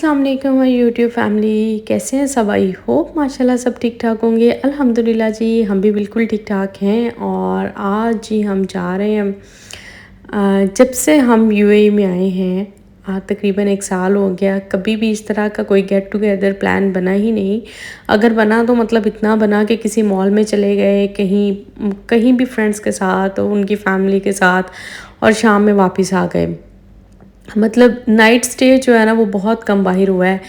अस्सलाम वालेकुम my YouTube family, कैसे हैं सब। आई होप माशाल्लाह सब ठीक ठाक होंगे। अल्हम्दुलिल्लाह जी, हम भी बिल्कुल ठीक ठाक हैं। और आज जी हम जा रहे हैं, जब से हम यूएई में आए हैं तकरीबन 1 साल हो गया। कभी भी इस तरह का कोई गेट टुगेदर प्लान बना ही नहीं। अगर बना तो मतलब इतना बना कि किसी मॉल में चले गए, कहीं कहीं भी फ्रेंड्स के साथ, उनकी फैमिली के साथ, और शाम में वापस आ गए। मतलब नाइट स्टे जो है ना वो बहुत कम बाहर हुआ है।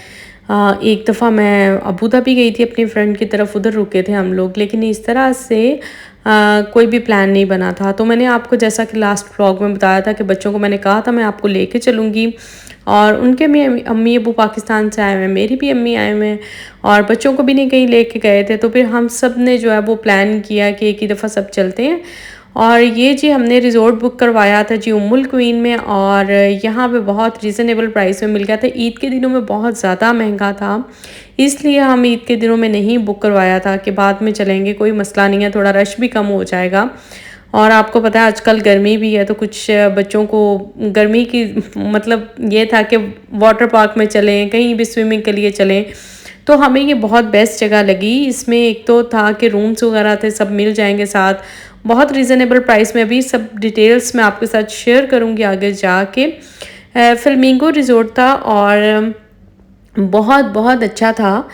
एक दफ़ा मैं अबू धाबी गई थी अपनी फ्रेंड की तरफ, उधर रुके थे हम लोग, लेकिन इस तरह से कोई भी प्लान नहीं बना था। तो मैंने आपको जैसा कि लास्ट व्लॉग में बताया था कि बच्चों को मैंने कहा था मैं आपको लेके चलूँगी, और उनके भी अम्मी अबू पाकिस्तान से आए हुए हैं, मेरी भी अम्मी आए हुए हैं, और बच्चों को भी नहीं कहीं लेके गए थे। तो फिर हम सब ने जो है वो प्लान किया कि एक ही दफ़ा सब चलते हैं। और ये जी हमने रिज़ॉर्ट बुक करवाया था जी उम्मुल क्वीन में, और यहाँ पे बहुत रीज़नेबल प्राइस में मिल गया था। ईद के दिनों में बहुत ज़्यादा महंगा था, इसलिए हम ईद के दिनों में नहीं बुक करवाया था कि बाद में चलेंगे, कोई मसला नहीं है, थोड़ा रश भी कम हो जाएगा। और आपको पता है आजकल गर्मी भी है, तो कुछ बच्चों को गर्मी की मतलब ये था कि वाटर पार्क में चलें, कहीं भी स्विमिंग के लिए चलें। तो हमें ये बहुत बेस्ट जगह लगी। इसमें एक तो था कि रूम्स वगैरह थे, सब मिल जाएंगे साथ, बहुत रीज़नेबल प्राइस में। अभी सब डिटेल्स मैं आपके साथ शेयर करूँगी आगे जाके। फ्लेमिंगो रिज़ॉर्ट था और बहुत बहुत अच्छा था।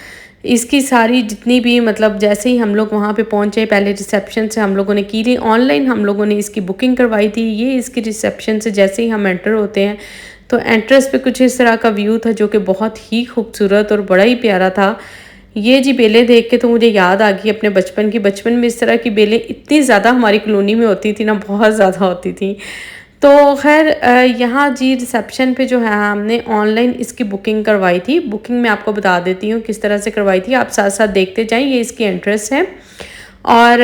इसकी सारी जितनी भी मतलब जैसे ही हम लोग वहाँ पे पहुँचे, पहले रिसेप्शन से हम लोगों ने की ली, ऑनलाइन हम लोगों ने इसकी बुकिंग करवाई थी। ये इसकी रिसेप्शन से जैसे ही हम एंटर होते हैं तो एंट्रेंस पे कुछ इस तरह का व्यू था जो कि बहुत ही खूबसूरत और बड़ा ही प्यारा था। ये जी बेलें देख के तो मुझे याद आ गई अपने बचपन की। बचपन में इस तरह की बेलें इतनी ज़्यादा हमारी कॉलोनी में होती थी ना, बहुत ज़्यादा होती थी। तो खैर यहाँ जी रिसेप्शन पे जो है हमने ऑनलाइन इसकी बुकिंग करवाई थी। बुकिंग मैं आपको बता देती हूँ किस तरह से करवाई थी, आप साथ साथ देखते जाएं। ये इसकी एंट्रेंस है, और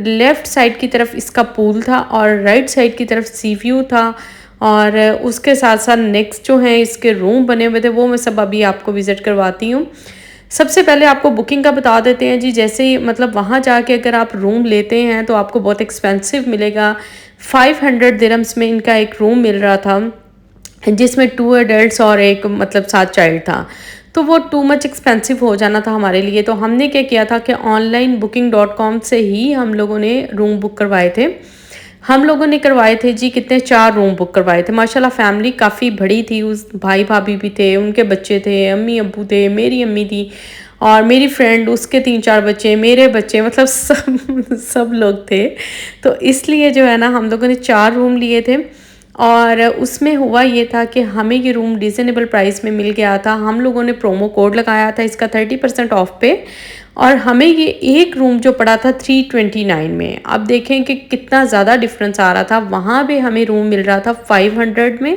लेफ़्ट साइड की तरफ इसका पूल था, और राइट साइड की तरफ सी व्यू था। और उसके साथ साथ नेक्स्ट जो है इसके रूम बने हुए थे, वो मैं सब अभी आपको विज़िट करवाती हूँ। सबसे पहले आपको बुकिंग का बता देते हैं जी। जैसे ही मतलब वहाँ जाके अगर आप रूम लेते हैं तो आपको बहुत एक्सपेंसिव मिलेगा। 500 दिरहम्स में इनका एक रूम मिल रहा था, जिसमें 2 एडल्ट्स और एक मतलब साथ चाइल्ड था। तो वो टू मच एक्सपेंसिव हो जाना था हमारे लिए। तो हमने क्या किया था कि ऑनलाइन booking.com से ही हम लोगों ने रूम बुक करवाए थे। हम लोगों ने करवाए थे जी कितने, 4 रूम बुक करवाए थे। माशाल्लाह फैमिली काफ़ी बड़ी थी, उस भाई भाभी भी थे, उनके बच्चे थे, अम्मी अब्बू थे, मेरी अम्मी थी, और मेरी फ्रेंड उसके 3-4 बच्चे, मेरे बच्चे, मतलब सब सब लोग थे। तो इसलिए जो है ना हम लोगों ने 4 रूम लिए थे। और उसमें हुआ ये था कि हमें ये रूम रीज़नेबल प्राइस में मिल गया था। हम लोगों ने प्रोमो कोड लगाया था इसका 30% ऑफ पे, और हमें ये एक रूम जो पड़ा था 329 में। अब देखें कि कितना ज़्यादा डिफरेंस आ रहा था। वहाँ पे हमें रूम मिल रहा था 500 में,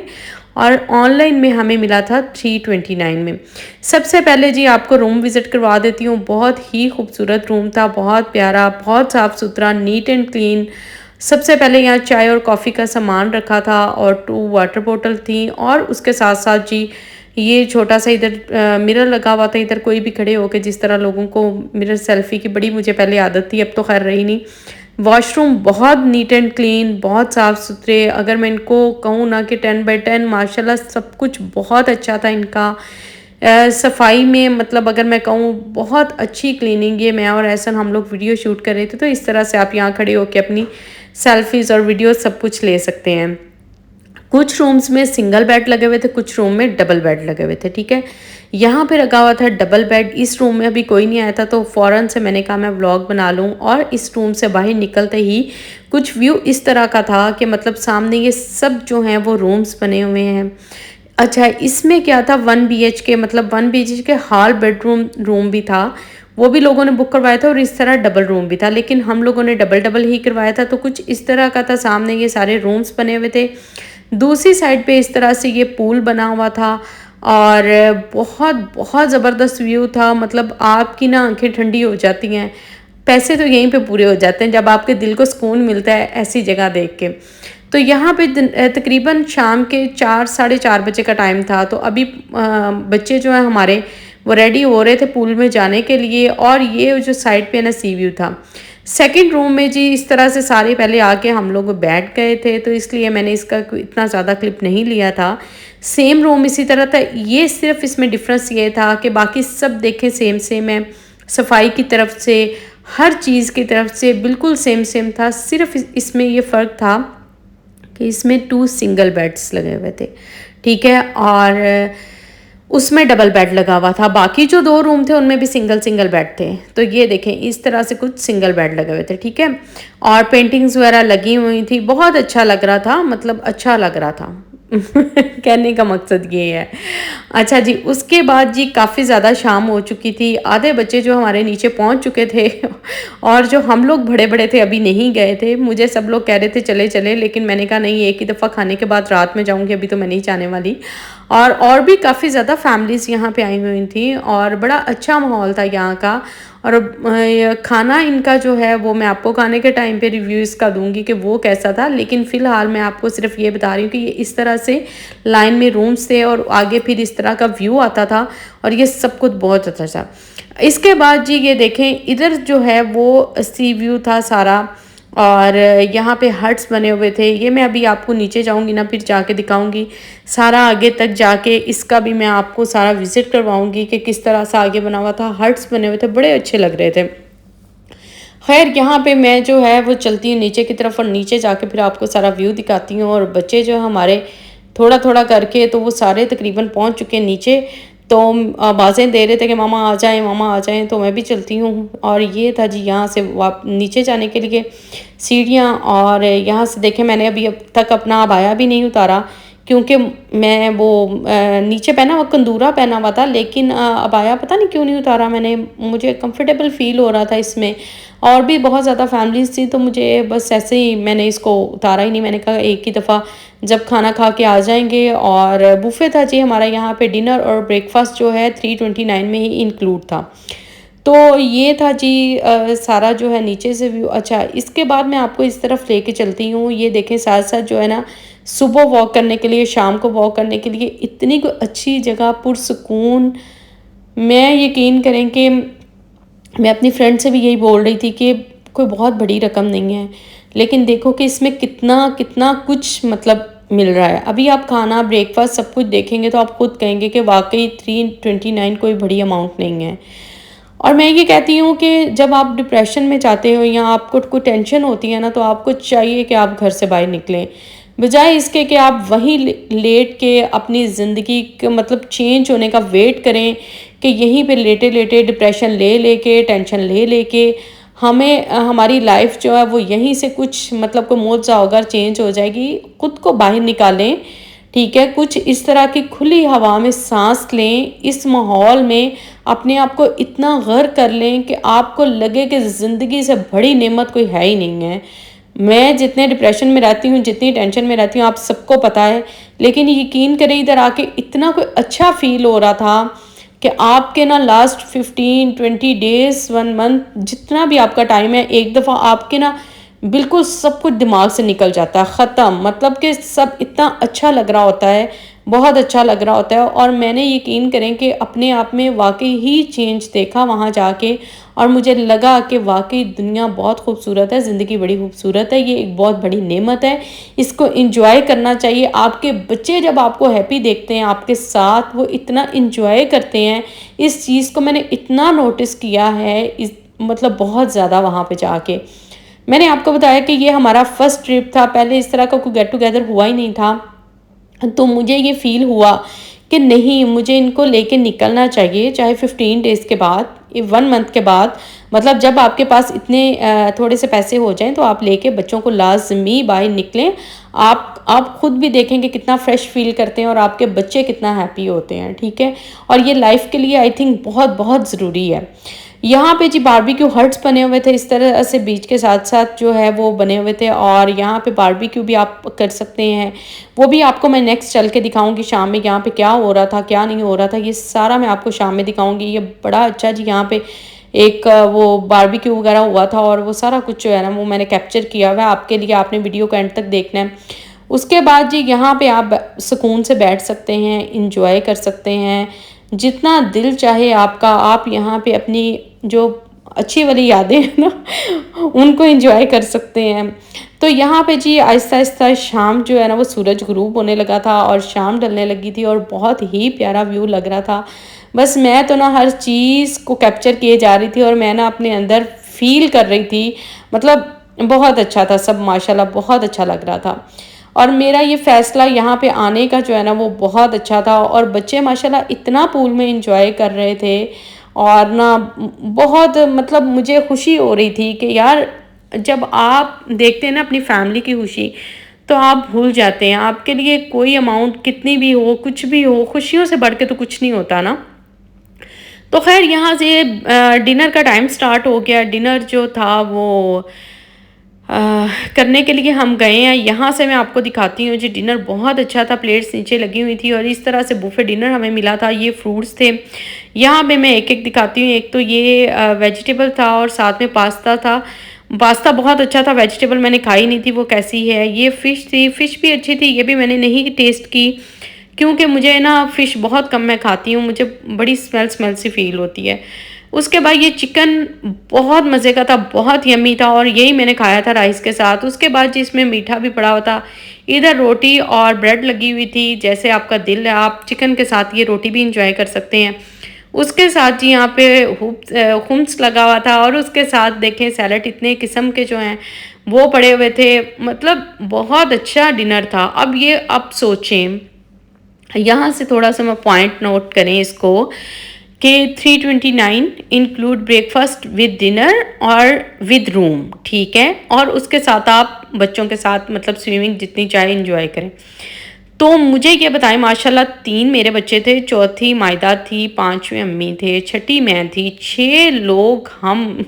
और ऑनलाइन में हमें मिला था 329 में। सबसे पहले जी आपको रूम विज़िट करवा देती हूँ। बहुत ही खूबसूरत रूम था, बहुत प्यारा, बहुत साफ़ सुथरा, नीट एंड क्लीन। सबसे पहले यहाँ चाय और कॉफ़ी का सामान रखा था, और 2 वाटर बॉटल थी, और उसके साथ साथ जी ये छोटा सा इधर मिरर लगा हुआ था। इधर कोई भी खड़े होके जिस तरह लोगों को मिरर सेल्फी की बड़ी मुझे पहले आदत थी, अब तो खैर रही नहीं। वॉशरूम बहुत नीट एंड क्लीन, बहुत साफ़ सुथरे। अगर मैं इनको कहूँ ना कि 10/10 माशाल्लाह सब कुछ बहुत अच्छा था इनका। सफाई में मतलब अगर मैं कहूँ बहुत अच्छी क्लीनिंग। ये मैं और एहसन हम लोग वीडियो शूट कर रहे थे, तो इस तरह से आप यहाँ खड़े होकर अपनी सेल्फीज़ और वीडियोस सब कुछ ले सकते हैं। कुछ रूम्स में सिंगल बेड लगे हुए थे, कुछ रूम में डबल बेड लगे हुए थे, ठीक है। यहाँ पे लगा हुआ था डबल बेड। इस रूम में अभी कोई नहीं आया था, तो फ़ौरन से मैंने कहा मैं व्लॉग बना लूँ। और इस रूम से बाहर निकलते ही कुछ व्यू इस तरह का था कि मतलब सामने ये सब जो हैं वो रूम्स बने हुए हैं। अच्छा, इसमें क्या था, 1 BHK मतलब 1 BHK हॉल बेडरूम रूम भी था, वो भी लोगों ने बुक करवाया था, और इस तरह डबल रूम भी था, लेकिन हम लोगों ने डबल डबल ही करवाया था। तो कुछ इस तरह का था, सामने ये सारे रूम्स बने हुए थे, दूसरी साइड पे इस तरह से ये पूल बना हुआ था, और बहुत बहुत ज़बरदस्त व्यू था। मतलब आपकी ना आंखें ठंडी हो जाती हैं। पैसे तो यहीं पे पूरे हो जाते हैं जब आपके दिल को सुकून मिलता है ऐसी जगह देख के। तो यहाँ पे तकरीबन शाम के 4-4:30 बजे का टाइम था। तो अभी बच्चे जो हैं हमारे वो रेडी हो रहे थे पूल में जाने के लिए, और ये जो साइड पे ना सी व्यू था। सेकंड रूम में जी इस तरह से सारे पहले आके हम लोग बैठ गए थे, तो इसलिए मैंने इसका इतना ज़्यादा क्लिप नहीं लिया था। सेम रूम इसी तरह था। ये सिर्फ इसमें डिफरेंस ये था कि बाकी सब देखें सेम सेम है, सफाई की तरफ से, हर चीज़ की तरफ से बिल्कुल सेम सेम था। सिर्फ इसमें ये फ़र्क था कि इसमें 2 सिंगल बेड्स लगे हुए थे, ठीक है, और उसमें डबल बेड लगा हुआ था। बाकी जो 2 रूम थे उनमें भी सिंगल सिंगल बेड थे। तो ये देखें इस तरह से कुछ सिंगल बेड लगे हुए थे, ठीक है, और पेंटिंग्स वगैरह लगी हुई थी। बहुत अच्छा लग रहा था, मतलब अच्छा लग रहा था। कहने का मकसद ये है। अच्छा जी, उसके बाद जी काफ़ी ज़्यादा शाम हो चुकी थी। आधे बच्चे जो हमारे नीचे पहुंच चुके थे और जो हम लोग बड़े बड़े थे अभी नहीं गए थे। मुझे सब लोग कह रहे थे चले चले, लेकिन मैंने कहा नहीं, एक ही दफ़ा खाने के बाद रात में जाऊंगी, अभी तो मैं नहीं जाने वाली। और भी काफ़ी ज़्यादा फैमिलीज़ यहाँ पे आई हुई थी और बड़ा अच्छा माहौल था यहाँ का। और खाना इनका जो है वो मैं आपको खाने के टाइम पे रिव्यू इसका दूंगी कि वो कैसा था, लेकिन फ़िलहाल मैं आपको सिर्फ ये बता रही हूँ कि ये इस तरह से लाइन में रूम्स थे और आगे फिर इस तरह का व्यू आता था और ये सब कुछ बहुत अच्छा था। इसके बाद जी ये देखें, इधर जो है वो सी व्यू था सारा और यहाँ पे हट्स बने हुए थे। ये मैं अभी आपको नीचे जाऊँगी ना फिर जाके दिखाऊँगी सारा, आगे तक जाके इसका भी मैं आपको सारा विज़िट करवाऊँगी कि किस तरह से आगे बना हुआ था। हट्स बने हुए थे, बड़े अच्छे लग रहे थे। खैर यहाँ पे मैं जो है वो चलती हूँ नीचे की तरफ और नीचे जाके फिर आपको सारा व्यू दिखाती हूँ। और बच्चे जो हमारे थोड़ा थोड़ा करके तो वो सारे तकरीबन पहुँच चुके हैं नीचे। तो आवाज़ें दे रहे थे कि मामा आ जाएं, मामा आ जाएं, तो मैं भी चलती हूँ। और ये था जी यहाँ से नीचे जाने के लिए सीढ़ियाँ। और यहाँ से देखें मैंने अभी अब तक अपना अबाया भी नहीं उतारा, क्योंकि मैं वो नीचे पहना वो कंदूरा पहना हुआ था, लेकिन अबाया पता नहीं क्यों नहीं उतारा मैंने। मुझे कंफर्टेबल फ़ील हो रहा था इसमें, और भी बहुत ज़्यादा फैमिलीज थी, तो मुझे बस ऐसे ही मैंने इसको उतारा ही नहीं। मैंने कहा एक ही दफ़ा जब खाना खा के आ जाएंगे। और बुफे था जी हमारा यहाँ पे, डिनर और ब्रेकफास्ट जो है 329 में ही इंक्लूड था। तो ये था जी सारा जो है नीचे से व्यू। अच्छा, इसके बाद मैं आपको इस तरफ लेके चलती हूँ। ये देखें साथ साथ जो है ना, सुबह वॉक करने के लिए, शाम को वॉक करने के लिए इतनी कोई अच्छी जगह, पुरसकून। मैं यकीन करें कि मैं अपनी फ्रेंड से भी यही बोल रही थी कि कोई बहुत बड़ी रकम नहीं है, लेकिन देखो कि इसमें कितना कितना कुछ मतलब मिल रहा है। अभी आप खाना, ब्रेकफास्ट सब कुछ देखेंगे तो आप खुद कहेंगे कि वाकई 329 कोई बड़ी अमाउंट नहीं है। और मैं ये कहती हूँ कि जब आप डिप्रेशन में जाते हो या आपको कोई टेंशन होती है ना, तो आपको चाहिए कि आप घर से बाहर निकलें, बजाय इसके कि आप वहीं लेट के अपनी ज़िंदगी के मतलब चेंज होने का वेट करें कि यहीं पे लेटे लेटे डिप्रेशन ले लेके, टेंशन ले लेके हमें हमारी लाइफ जो है वो यहीं से कुछ मतलब को मौजा होगा, चेंज हो जाएगी। खुद को बाहर निकालें, ठीक है, कुछ इस तरह की खुली हवा में सांस लें, इस माहौल में अपने आप को इतना गर्क कर लें कि आपको लगे कि ज़िंदगी से बड़ी नेमत कोई है ही नहीं है। मैं जितने डिप्रेशन में रहती हूँ, जितनी टेंशन में रहती हूँ, आप सबको पता है, लेकिन यकीन करें इधर आके इतना कोई अच्छा फील हो रहा था कि आपके ना लास्ट 15-20 डेज, 1 मंथ, जितना भी आपका टाइम है, एक दफ़ा आपके ना बिल्कुल सब कुछ दिमाग से निकल जाता है, ख़त्म। मतलब कि सब इतना अच्छा लग रहा होता है, बहुत अच्छा लग रहा होता है। और मैंने यकीन करें कि अपने आप में वाकई ही चेंज देखा वहाँ जाके, और मुझे लगा कि वाकई दुनिया बहुत खूबसूरत है, ज़िंदगी बड़ी खूबसूरत है, ये एक बहुत बड़ी नेमत है, इसको इंजॉय करना चाहिए। आपके बच्चे जब आपको हैप्पी देखते हैं आपके साथ, वो इतना इंजॉय करते हैं। इस चीज़ को मैंने इतना नोटिस किया है, इस मतलब बहुत ज़्यादा वहाँ पे जाके। मैंने आपको बताया कि ये हमारा फर्स्ट ट्रिप था, पहले इस तरह का कोई गेट टुगेदर हुआ ही नहीं था। तो मुझे ये फ़ील हुआ कि नहीं, मुझे इनको लेके निकलना चाहिए, चाहे 15 डेज़ के बाद, 1 मंथ के बाद। मतलब जब आपके पास इतने थोड़े से पैसे हो जाएं तो आप लेके बच्चों को लाजमी बाहर निकलें। आप खुद भी देखेंगे कितना फ्रेश फील करते हैं और आपके बच्चे कितना हैप्पी होते हैं, ठीक है। और ये लाइफ के लिए आई थिंक बहुत बहुत ज़रूरी है। यहाँ पे जी बारबेक्यू हट्स बने हुए थे इस तरह से, बीच के साथ साथ जो है वो बने हुए थे, और यहाँ पे बारबेक्यू भी आप कर सकते हैं। वो भी आपको मैं नेक्स्ट चल के दिखाऊंगी शाम में, यहाँ पे क्या हो रहा था क्या नहीं हो रहा था, ये सारा मैं आपको शाम में दिखाऊंगी। ये बड़ा अच्छा जी यहाँ पे एक वो बारबेक्यू वगैरह हुआ था, और वो सारा कुछ जो है ना वो मैंने कैप्चर किया हुआ है आपके लिए, आपने वीडियो को एंड तक देखना है। उसके बाद जी यहाँ पे आप सुकून से बैठ सकते हैं, इंजॉय कर सकते हैं, जितना दिल चाहे आपका। आप यहाँ पे अपनी जो अच्छी वाली यादें हैं ना, उनको एंजॉय कर सकते हैं। तो यहाँ पे जी आहिस्ता-आहिस्ता शाम जो है ना वो सूरज ग़ुरूब होने लगा था और शाम ढलने लगी थी और बहुत ही प्यारा व्यू लग रहा था। बस मैं तो ना हर चीज़ को कैप्चर किए जा रही थी और मैं ना अपने अंदर फ़ील कर रही थी। मतलब बहुत अच्छा था सब, माशाल्लाह बहुत अच्छा लग रहा था। और मेरा ये फ़ैसला यहाँ पे आने का जो है ना वो बहुत अच्छा था और बच्चे माशाल्लाह इतना पूल में एंजॉय कर रहे थे और ना बहुत मतलब मुझे खुशी हो रही थी कि यार जब आप देखते हैं ना अपनी फैमिली की खुशी, तो आप भूल जाते हैं। आपके लिए कोई अमाउंट कितनी भी हो, कुछ भी हो, खुशियों से बढ़ के तो कुछ नहीं होता ना। तो ख़ैर यहाँ से डिनर का टाइम स्टार्ट हो गया। डिनर जो था वो करने के लिए हम गए हैं। यहाँ से मैं आपको दिखाती हूँ जी, डिनर बहुत अच्छा था, प्लेट्स नीचे लगी हुई थी और इस तरह से बुफे डिनर हमें मिला था। ये फ्रूट्स थे, यहाँ पे मैं एक-एक दिखाती हूँ। एक तो ये वेजिटेबल था और साथ में पास्ता था। पास्ता बहुत अच्छा था, वेजिटेबल मैंने खाई नहीं थी, वो कैसी है। ये फ़िश थी, फ़िश भी अच्छी थी, ये भी मैंने नहीं टेस्ट की क्योंकि मुझे ना फ़िश बहुत कम मैं खाती हूँ, मुझे बड़ी स्मेल स्मेल सी फ़ील होती है। उसके बाद ये चिकन बहुत मज़े का था, बहुत यम्मी था और यही मैंने खाया था राइस के साथ। उसके बाद जी इसमें मीठा भी पड़ा हुआ था। इधर रोटी और ब्रेड लगी हुई थी, जैसे आपका दिल है, आप चिकन के साथ ये रोटी भी एंजॉय कर सकते हैं। उसके साथ जी यहाँ पे हुम्स लगा हुआ था और उसके साथ देखें सैलेड इतने किस्म के जो हैं वो पड़े हुए थे। मतलब बहुत अच्छा डिनर था। अब सोचें, यहाँ से थोड़ा-सा मैं पॉइंट नोट करें इसको कि 329 इंक्लूड ब्रेकफास्ट विद डिनर और विद रूम, ठीक है? और उसके साथ आप बच्चों के साथ मतलब स्विमिंग जितनी चाहे एंजॉय करें। तो मुझे ये बताएं, माशाल्लाह 3 मेरे बच्चे थे, चौथी मायदा थी, 5वें अम्मी थे, छठी मैं थी, 6 लोग हम।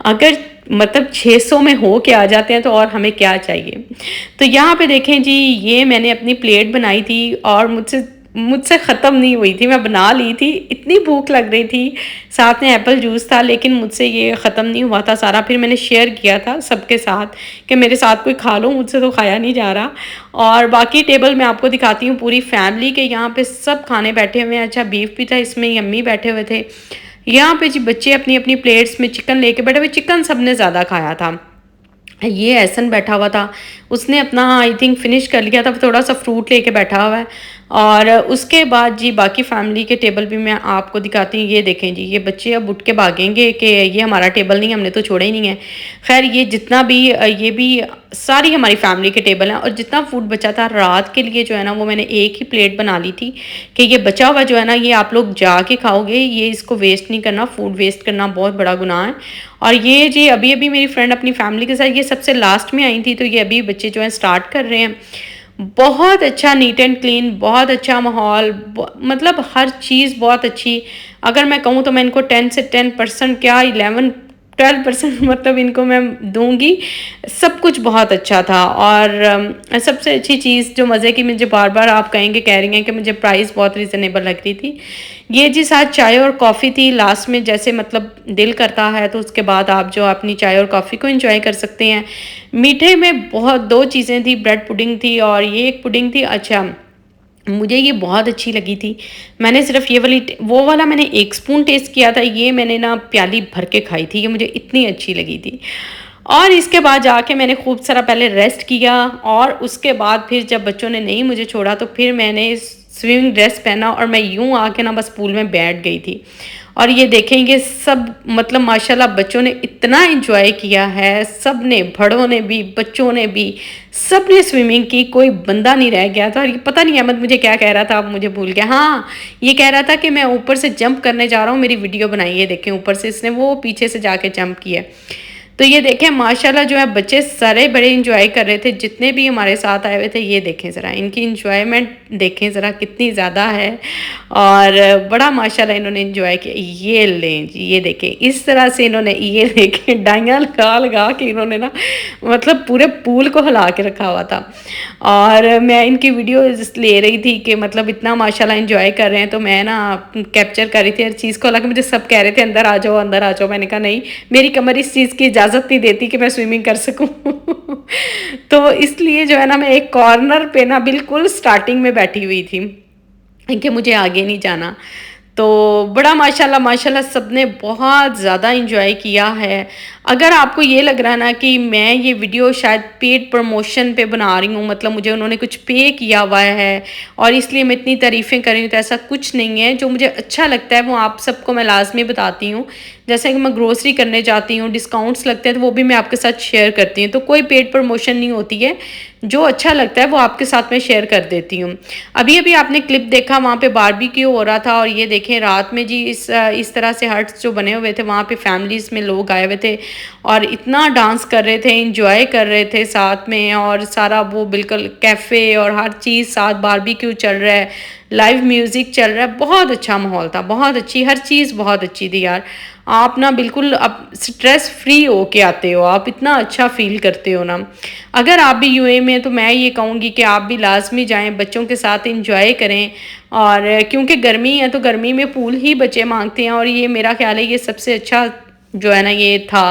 अगर मतलब 600 में हो के आ जाते हैं तो और हमें क्या चाहिए। तो यहाँ पे देखें जी, ये मैंने अपनी प्लेट बनाई थी और मुझसे मुझसे ख़त्म नहीं हुई थी, मैं बना ली थी, इतनी भूख लग रही थी। साथ में एप्पल जूस था लेकिन मुझसे ये ख़त्म नहीं हुआ था सारा। फिर मैंने शेयर किया था सबके साथ कि मेरे साथ कोई खा लो, मुझसे तो खाया नहीं जा रहा। और बाकी टेबल मैं आपको दिखाती हूँ पूरी फैमिली के, यहाँ पे सब खाने बैठे हुए हैं। अच्छा बीफ भी था इसमें, यम्मी बैठे हुए थे। यहाँ पे जी बच्चे अपनी-अपनी प्लेट्स में चिकन लेके बैठे हुए, चिकन सबने ज़्यादा खाया था। ये एहसन बैठा हुआ था, उसने अपना आई थिंक फिनिश कर लिया था, थोड़ा-सा फ्रूट लेके बैठा हुआ है। और उसके बाद जी बाकी फैमिली के टेबल भी मैं आपको दिखाती हूँ। ये देखें जी, ये बच्चे अब उठ के भागेंगे कि ये हमारा टेबल नहीं, हमने तो छोड़ा ही नहीं है। ख़ैर ये जितना भी ये भी सारी हमारी फैमिली के टेबल हैं और जितना फूड बचा था रात के लिए जो है ना वो मैंने एक ही प्लेट बना ली थी कि ये बचा हुआ जो है ना ये आप लोग जाके खाओगे, ये इसको वेस्ट नहीं करना। फूड वेस्ट करना बहुत बड़ा गुनाह है। और ये जी अभी-अभी मेरी फ्रेंड अपनी फैमिली के साथ ये सबसे लास्ट में आई थी, तो ये अभी बच्चे जो हैं स्टार्ट कर रहे हैं। बहुत अच्छा नीट एंड क्लीन, बहुत अच्छा माहौल, मतलब हर चीज़ बहुत अच्छी। अगर मैं कहूँ तो मैं इनको 10 से 10% क्या 11-12% मतलब इनको मैं दूँगी। सब कुछ बहुत अच्छा था और सबसे अच्छी चीज़ जो मज़े की, मुझे बार-बार आप कहेंगे कह रही हैं कि मुझे प्राइस बहुत रीज़नेबल लग रही थी। ये जी साथ चाय और कॉफ़ी थी लास्ट में, जैसे मतलब दिल करता है तो उसके बाद आप जो अपनी चाय और कॉफ़ी को एंजॉय कर सकते हैं। मीठे में बहुत 2 चीज़ें थी, ब्रेड पुडिंग थी और ये एक पुडिंग थी। अच्छा, मुझे ये बहुत अच्छी लगी थी। मैंने सिर्फ़ ये वाली वो वाला मैंने 1 स्पून टेस्ट किया था, ये मैंने ना प्याली भर के खाई थी, ये मुझे इतनी अच्छी लगी थी। और इसके बाद जाके मैंने खूब सारा पहले रेस्ट किया और उसके बाद फिर जब बच्चों ने नहीं मुझे छोड़ा तो फिर मैंने स्विमिंग ड्रेस पहना और मैं यूँ आके ना बस पूल में बैठ गई थी। और ये देखेंगे सब मतलब माशाल्लाह बच्चों ने इतना एंजॉय किया है, सब ने, बड़ों ने भी, बच्चों ने भी, सब ने स्विमिंग की, कोई बंदा नहीं रह गया था। और ये पता नहीं अहमद मुझे क्या कह रहा था, अब मुझे भूल गया। हाँ, ये कह रहा था कि मैं ऊपर से जंप करने जा रहा हूँ, मेरी वीडियो बनाइए। देखें ऊपर से इसने वो पीछे से जाके जंप किया। तो ये देखें माशाल्लाह जो है बच्चे सारे बड़े एंजॉय कर रहे थे, जितने भी हमारे साथ आए हुए थे। ये देखें ज़रा इनकी एंजॉयमेंट देखें ज़रा कितनी ज़्यादा है और बड़ा माशाल्लाह इन्होंने एंजॉय किया। ये लें जी, ये देखें इस तरह से इन्होंने, ये देखें डाइयाँ लगा लगा के इन्होंने ना मतलब पूरे पूल को हिला के रखा हुआ था। और मैं इनकी वीडियो ले रही थी कि मतलब इतना माशाल्लाह एंजॉय कर रहे हैं, तो मैं ना कैप्चर कर रही थी हर चीज़ को। हालांकि मुझे सब कह रहे थे अंदर आ जाओ, अंदर आ जाओ। मैंने कहा नहीं, मेरी कमर इस चीज़ की इजाज़त नहीं देती कि मैं स्विमिंग कर सकूं। तो इसलिए जो है ना मैं एक कॉर्नर पे ना बिल्कुल स्टार्टिंग में बैठी हुई थी कि मुझे आगे नहीं जाना। तो बड़ा माशाल्लाह माशाल्लाह सबने बहुत ज़्यादा एंजॉय किया है। अगर आपको ये लग रहा है ना कि मैं ये वीडियो शायद पेड प्रमोशन पे बना रही हूँ, मतलब मुझे उन्होंने कुछ पे किया हुआ है और इसलिए मैं इतनी तारीफ़ें कर रही हूँ, तो ऐसा कुछ नहीं है। जो मुझे अच्छा लगता है वो आप सबको मैं लाज़मी बताती हूँ। जैसे कि मैं ग्रोसरी करने जाती हूँ, डिस्काउंट्स लगते हैं तो वो भी मैं आपके साथ शेयर करती हूँ। तो कोई पेड प्रमोशन नहीं होती है, जो अच्छा लगता है वो आपके साथ में शेयर कर देती हूँ। अभी-अभी आपने क्लिप देखा, वहाँ पे बारबेक्यू हो रहा था और ये देखें रात में जी इस तरह से हट्स जो बने हुए थे, वहाँ पे फैमिलीज़ में लोग आए हुए थे और इतना डांस कर रहे थे, एन्जॉय कर रहे थे साथ में, और सारा वो बिल्कुल कैफ़े और हर चीज़ साथ, बारबेक्यू चल रहा है, लाइव म्यूज़िक चल रहा है। बहुत अच्छा माहौल था, बहुत अच्छी हर चीज़ बहुत अच्छी थी यार। आप ना बिल्कुल अब स्ट्रेस फ्री होके आते हो, आप इतना अच्छा फ़ील करते हो ना। अगर आप भी यूएई में हैं तो मैं ये कहूँगी कि आप भी लाज़मी जाएँ, बच्चों के साथ एन्जॉय करें। और क्योंकि गर्मी है तो गर्मी में पूल ही बच्चे माँगते हैं, और ये मेरा ख़्याल है ये सबसे अच्छा जो है ना ये था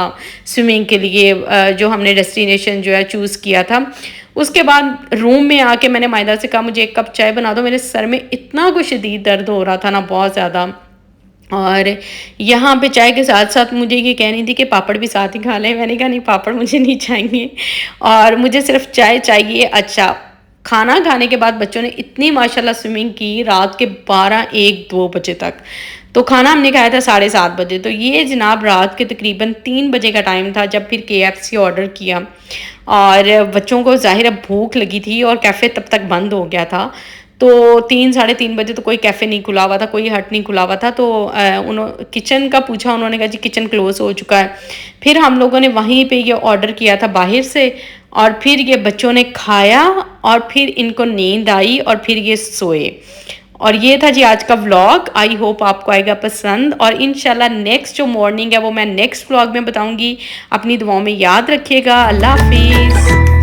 स्विमिंग के लिए, जो हमने डेस्टिनेशन जो है चूज़ किया था। उसके बाद रूम में आके मैंने मायदा से कहा मुझे 1 कप चाय बना दो, मेरे सर में इतना कुछ शदीद दर्द हो रहा था ना, बहुत ज़्यादा। और यहाँ पे चाय के साथ-साथ मुझे ये कह रही थी कि पापड़ भी साथ ही खा लें। मैंने कहा नहीं, पापड़ मुझे नहीं चाहिए और मुझे सिर्फ़ चाय चाहिए। अच्छा, खाना खाने के बाद बच्चों ने इतनी माशाल्लाह स्विमिंग की रात के 12, 1, 2 बजे तक। तो खाना हमने खाया था 7:30 बजे। तो ये जनाब रात के तकरीबन 3 बजे का टाइम था जब फिर केएफसी ऑर्डर किया, और बच्चों को ज़ाहिर है भूख लगी थी और कैफ़े तब तक बंद हो गया था। तो 3 साढ़े 3 बजे तो कोई कैफ़े नहीं खुला हुआ था, कोई हट नहीं खुला हुआ था। तो किचन का पूछा, उन्होंने कहा जी किचन क्लोज़ हो चुका है। फिर हम लोगों ने वहीं पे ये ऑर्डर किया था बाहर से, और फिर ये बच्चों ने खाया और फिर इनको नींद आई और फिर ये सोए। और ये था जी आज का व्लॉग। आई होप आपको आएगा पसंद, और इंशाल्लाह नेक्स्ट जो मॉर्निंग है वो मैं नेक्स्ट व्लॉग में बताऊँगी। अपनी दुआओं में याद रखिएगा। अल्लाह हाफ़िज़।